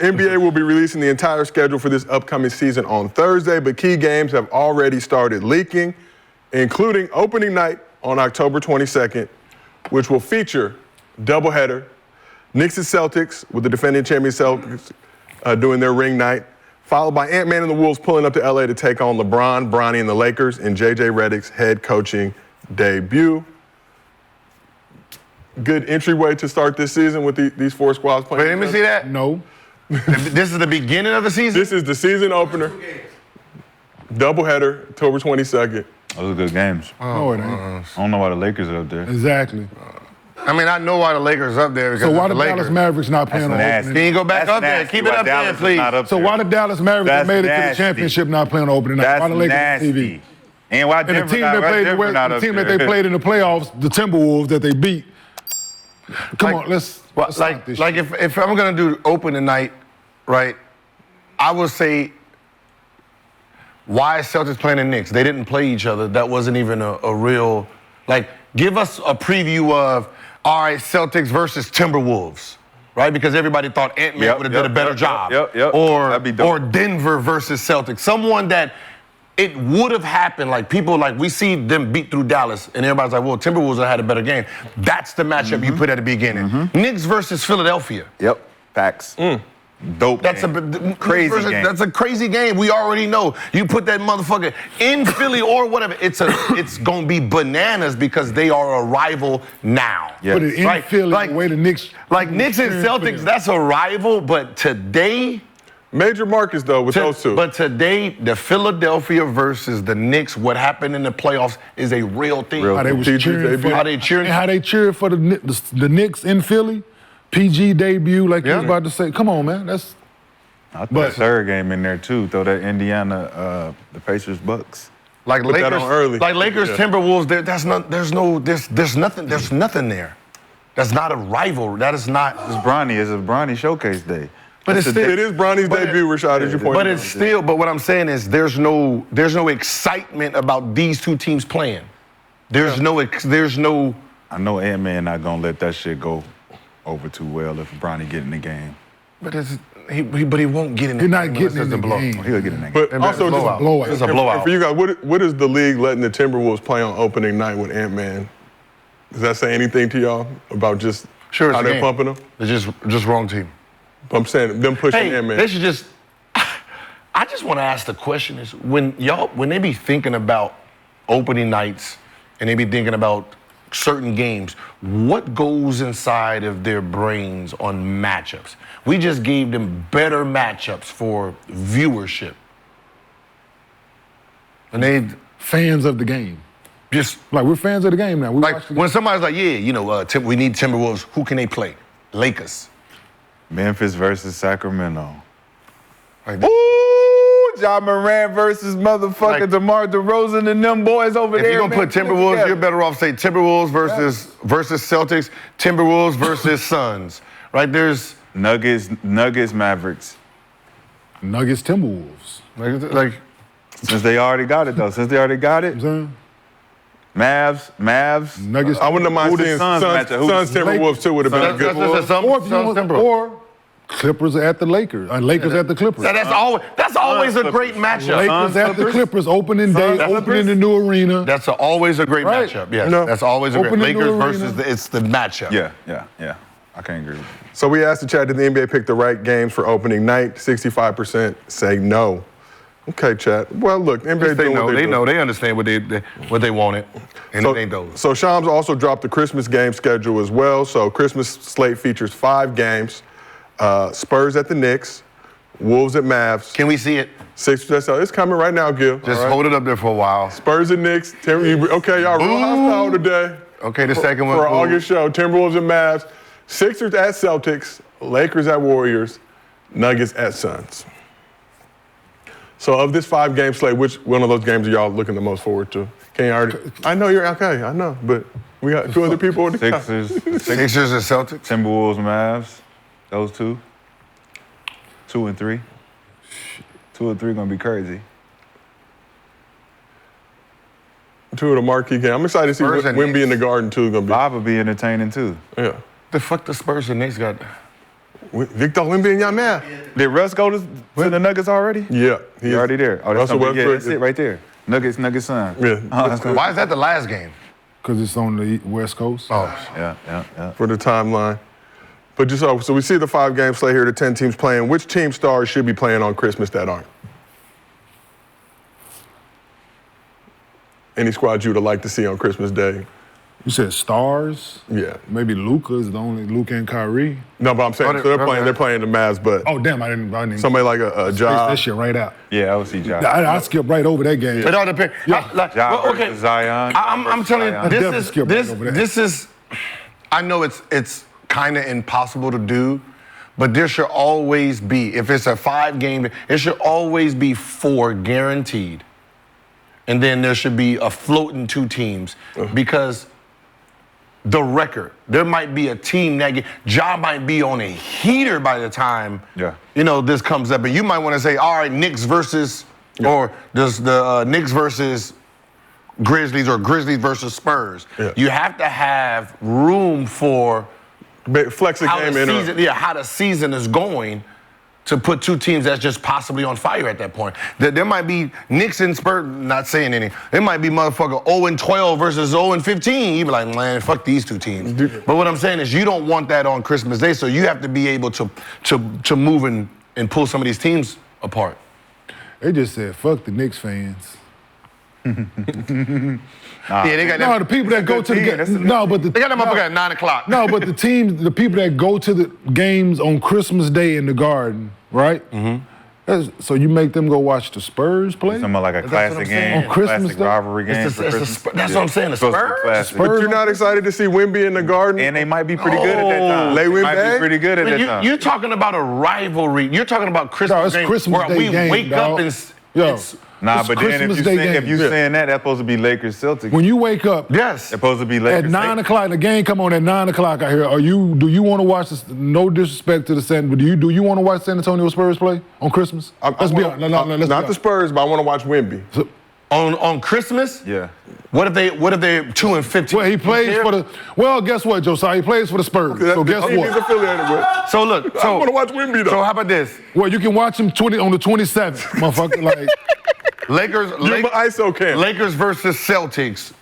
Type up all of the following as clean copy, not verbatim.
NBA will be releasing the entire schedule for this upcoming season on Thursday, but key games have already started leaking, including opening night on October 22nd, which will feature doubleheader, Knicks and Celtics, with the defending champion Celtics doing their ring night, followed by Ant-Man and the Wolves pulling up to LA to take on LeBron, Bronny, and the Lakers in JJ Redick's head coaching debut. Good entryway to start this season with these four squads playing. Wait, let me see that. No. This is the beginning of the season? This is the season opener. Doubleheader, October 22nd. Those are good games. No, it ain't. I don't know why the Lakers are up there. Exactly. I mean, I know why the Lakers up there because So why the the Dallas Lakers. Mavericks not playing on nasty. opening? Can you go back That's up there? nasty. Keep it Why up there, Dallas is please. not up So there. why the Dallas Mavericks That's that made it to the nasty. championship not playing on opening night? That's Why the Lakers nasty. on TV? And why And the Denver team not, that why played Denver not the up team that there? they played in the playoffs, the Timberwolves that they beat. Come on, let's stop Like this shit. if I'm gonna do opening night, right? I would say, why is Celtics playing the Knicks? They didn't play each other. That wasn't even a real, like, give us a preview of, all right, Celtics versus Timberwolves, right? Because everybody thought Ant-Man would have did a better job. Yep. Or, That'd be dope. or Denver versus Celtics. Someone that it would have happened, like people, like we see them beat through Dallas and everybody's like, well, Timberwolves would have had a better game. That's the matchup you put at the beginning. Knicks versus Philadelphia. Yep, facts. Dope. That's game. a crazy game. That's a crazy game. We already know. You put that motherfucker in Philly or whatever. It's gonna be bananas because they are a rival now. Yeah. Put it in Right, Philly like- the way the Knicks. Like Knicks and Celtics, that's a rival. But today, Major markets, though, with those two. but today, the Philadelphia versus the Knicks, what happened in the playoffs is a real thing. Real How they was PG cheering debut. for, How they cheering- and how they cheered for the Knicks in Philly. PG debut, like you Yeah. was about to say. Come on, man. That's I throw But- that third game in there too. Throw that Indiana, the Pacers Bucks. Like Put that Lakers, on early. like Lakers, Yeah. Timberwolves. There's nothing there. That's not a rival. That is not. It's a Bronny showcase day. But it's still, It is Bronny's but debut, Rashad, as you pointed But out. it's still. But what I'm saying is, there's no excitement about these two teams playing. There's no. I know Ant-Man not gonna let that shit go over too well if Bronny get in the game. But he won't get in. You're not game getting unless in the it's a blow. game. He'll get in that game. But also, just blowout. blowout. It's a and blowout. for you guys, what is the league letting the Timberwolves play on opening night with Ant-Man? Does that say anything to y'all about just Sure, it's how a they're game. pumping them? It's just wrong team. I'm saying them pushing Hey, Ant-Man. they should just. I just want to ask the question: is when they be thinking about opening nights and they be thinking about certain games, what goes inside of their brains on matchups? We just gave them better matchups for viewership, and they fans of the game. just Like, we're fans of the game now. We like watch the when somebody's like, yeah, we need Timberwolves. Who can they play? Lakers. Memphis versus Sacramento. Like, Ooh, John Morant versus motherfucking Like- DeMar DeRozan and them boys over If there. you're gonna man, put Timberwolves, together. you're better off say Timberwolves versus Celtics, Timberwolves versus Suns. Right? There's Nuggets, Mavericks. Nuggets Timberwolves. like Since they already got it though. You know what I'm saying? Mavs. Nuggets. I wouldn't have mind Who the seeing Suns Suns, matchup? Who the- Timberwolves too would have been a good. or Clippers at the Lakers. Lakers at the Clippers. that's always a great matchup. Lakers at the Clippers. Opening day, Suns, opening the new arena. That's always a great Right. matchup. Yes, No. that's always a great Open the Lakers new versus arena. it's the matchup. Yeah. I can't agree with you. So we asked the chat, did the NBA pick the right games for opening night? 65% say no. Okay, chat. Well, look, NBA They doing know. what They do. know. They understand what they wanted, and So, it ain't those. so Shams also dropped the Christmas game schedule as well. So Christmas slate features 5 games. Spurs at the Knicks, Wolves at Mavs, Can we see it? Sixers at It's coming right now, Gil. Just All right? hold it up there for a while. Spurs and Knicks. Okay, y'all real hostile today. Okay, the second one. For our cool. August show, Timberwolves and Mavs, Sixers at Celtics, Lakers at Warriors, Nuggets at Suns. So of this 5-game slate, which one of those games are y'all looking the most forward to? Can you already? I know you're okay. I know, but we got 2 other people in the couch. Sixers and Celtics. Timberwolves, Mavs. Those 2. 2 and 3. 2 and 3 gonna be crazy. 2 of the marquee games. I'm excited to see Spurs and Wemby Knicks. in the Garden too. Gonna be. 5 will be entertaining too. Yeah. The fuck the Spurs and Knicks got? Victor Wembanyama. Did Russ go to the Nuggets already? Yeah. He's already there. Oh, that's, Russell gonna be, yeah, Westbrook that's it right there. Nuggets son. Yeah. Oh, that's cool. Why is that the last game? Because it's on the West Coast. Oh, Yeah. For the timeline. But just so we see the 5-game slate here, the 10 teams playing. Which team stars should be playing on Christmas that aren't? Any squad you would like to see on Christmas Day? You said stars? Yeah. Maybe Luka is the only Luka and Kyrie. No, but I'm saying so they're playing the Mavs, but Oh damn, I didn't somebody like a space Ja. that shit right out. Yeah, I would see Josh. I skipped right over that game. it all depends. Ja versus Zion. I'm telling Zion. you, definitely skip right over that. this is. I know it's kind of impossible to do, but there should always be, if it's a 5-game, it should always be 4 guaranteed, and then there should be a floating 2 teams because the record. There might be a team that Ja might be on a heater by the time this comes up, and you might want to say, all right, Knicks versus, or does the Knicks versus Grizzlies or Grizzlies versus Spurs. Yeah. You have to have room for Flex a how game the in. season, how the season is going to put 2 teams that's just possibly on fire at that point. There might be Knicks and Spurs, not saying any. It might be motherfucker 0-12 versus 0-15. You be like, man, fuck these 2 teams. But what I'm saying is you don't want that on Christmas Day, so you have to be able to move and pull some of these teams apart. They just said, fuck the Knicks fans. Yeah, they got No, the people that go to the game. No, but they got that motherfucker at 9 o'clock. No, but the people that go to the games on Christmas Day in the Garden, right? Mm-hmm. So you make them go watch the Spurs play? Something like a what classic I'm saying. game, On Christmas classic Day? rivalry game for Christmas. That's what I'm saying. The Supposed to be Spurs? classic. Spurs? But you're not excited to see Wemby in the Garden? And they might be pretty good at that time. They win might bag? be pretty good at that time. You're talking about a rivalry. You're talking about Christmas No, it's game Christmas where Day we game, wake dog. up and Yo. it's Nah, It's but then Christmas if Day you game. saying that, that's supposed to be Lakers Celtics. When you wake up yes. They're supposed to be Lakers. at 9 o'clock, the game come on at 9 o'clock out here. Do you want to watch this? No disrespect to the San, but do you want to watch San Antonio Spurs play on Christmas? Let's be honest. Let's Not be the Spurs, but I want to watch Wemby. On Christmas? Yeah. What if they're 2-15? Well, he plays for the. Well, guess what, Josiah? He plays for the Spurs. So guess That's the team he's what? affiliated with. So look, I want to watch Wemby though. so how about this? Well, you can watch him on the 27th, motherfucker. Like, Lakers ISO camp. Lakers versus Celtics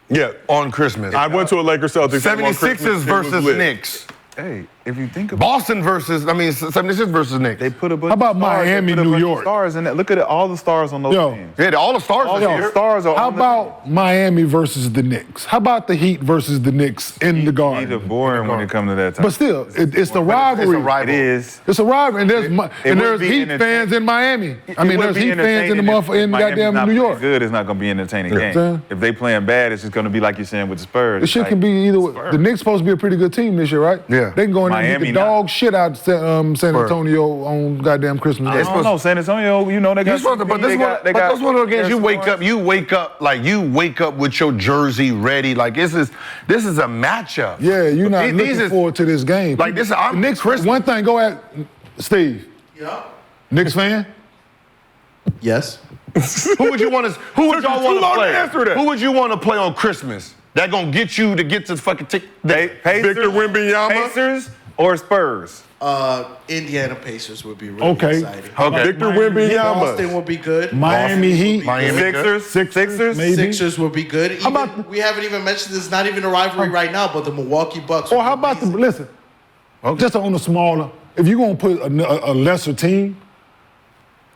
Yeah. on Christmas. I went to a Lakers Celtics game on Christmas. 76ers It was versus lit. Knicks. Hey, if you think about Boston versus 76ers versus Knicks. they put a bunch How about of stars, Miami, they put a New bunch of York? stars in that. Look at all the stars on those Yo. teams. Yeah, all the stars All are the here. stars are how on the about Miami versus the Knicks? How about the Heat versus the Knicks in the team. Either Garden? boring when it comes to that time. But still, it's the It's rivalry. a rival. It is. It's a rivalry, and there's would be Heat entertaining. fans in Miami. I It mean, would there's be Heat fans in the entertaining in Miami's goddamn not New playing York. Good, it's not going to be an entertaining game. saying? If they playing bad, it's just going to be like you're saying with the Spurs. The shit Like, can be either way. The Knicks supposed to be a pretty good team this year, right? Yeah. They can go in there and Miami hit the not. dog shit out of San Antonio on goddamn Christmas Day. I don't know, San Antonio, you know, they got. But that's one of the games you wake up with your jersey ready. Like this is a matchup. Yeah, you're not These looking is- forward to this game. Like this, I'm The Knicks. Christmas. One thing, go at Steve. Yeah. Knicks fan? Yes. Who would y'all want too to long to play? answer that. Who would you want to play on Christmas? That gonna get you to get to fucking Victor Wembanyama. Pacers or Spurs? Indiana Pacers would be really Okay. exciting. Okay. Victor Boston Wembanyama. would be good. Miami Heat. Miami. Sixers? maybe. Sixers would be good. Even, about- we haven't even mentioned this. Not even a rivalry right now, but the Milwaukee Bucks. Or would how be about the amazing. listen? Okay. Just on the smaller. If you're gonna put a lesser team,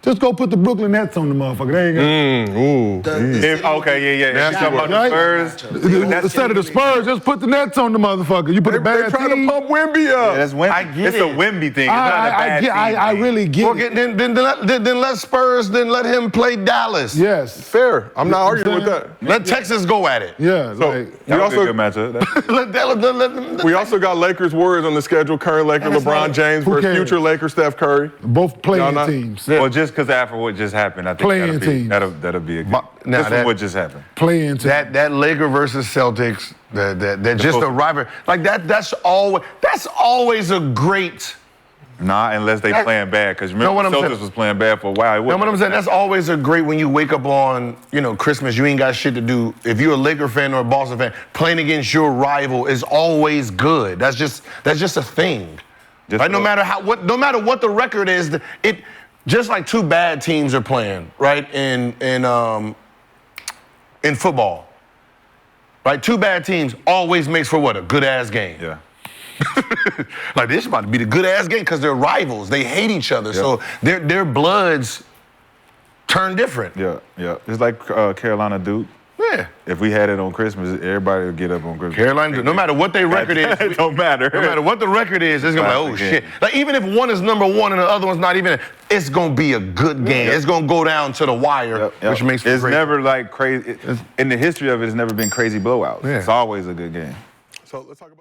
just go put the Brooklyn Nets on the motherfucker. They ain't got. The city would Okay, yeah. Yeah, You talking about the right? Spurs? Instead of the Spurs, just put the Nets on the motherfucker. You put They a bad trying to team. pump Wemby Yeah, up. that's Wemby. I get it's it. a Wemby thing. It's not a bad team I thing. really get Well, it. then let Spurs let him play Dallas. Yes. Fair. I'm not arguing with that. Let Texas go at it. Yeah. So like, we That was a also good matchup. Let Dallas. we also got Lakers Warriors on the schedule. Current Laker That's LeBron not- James who versus cares? future Laker Steph Curry. both Y'all playing not- teams. Well, just because after what just happened, I think Playing teams. that'll be a good. Now This that- is what just happened. Playing teams. That Laker versus Celtics, that just a rivalry. Like that's always a great. Nah, unless they playing bad. Because remember, what I'm Celtics saying? was playing bad for a while. You know what I'm saying? That's always a great when you wake up on, Christmas, you ain't got shit to do. If you're a Laker fan or a Boston fan, playing against your rival is always good. That's just a thing. Right? No matter what the record is, it just like two bad teams are playing, right? In football. Right? Two bad teams always makes for what? A good ass game. Yeah. Like this is about to be the good ass game because they're rivals. They hate each other. Yeah. So their bloods turn different. Yeah, yeah. It's like Carolina Duke. Yeah. If we had it on Christmas, everybody would get up on Christmas. Carolina, no matter what their record is, it don't matter. No matter what the record is, it's gonna be like, oh shit. Like even if one is number one and the other one's not even, it's gonna be a good game. Yep. It's gonna go down to the wire, which makes it's great. never like crazy. In the history of it, it's never been crazy blowouts. Yeah. It's always a good game. So let's talk about.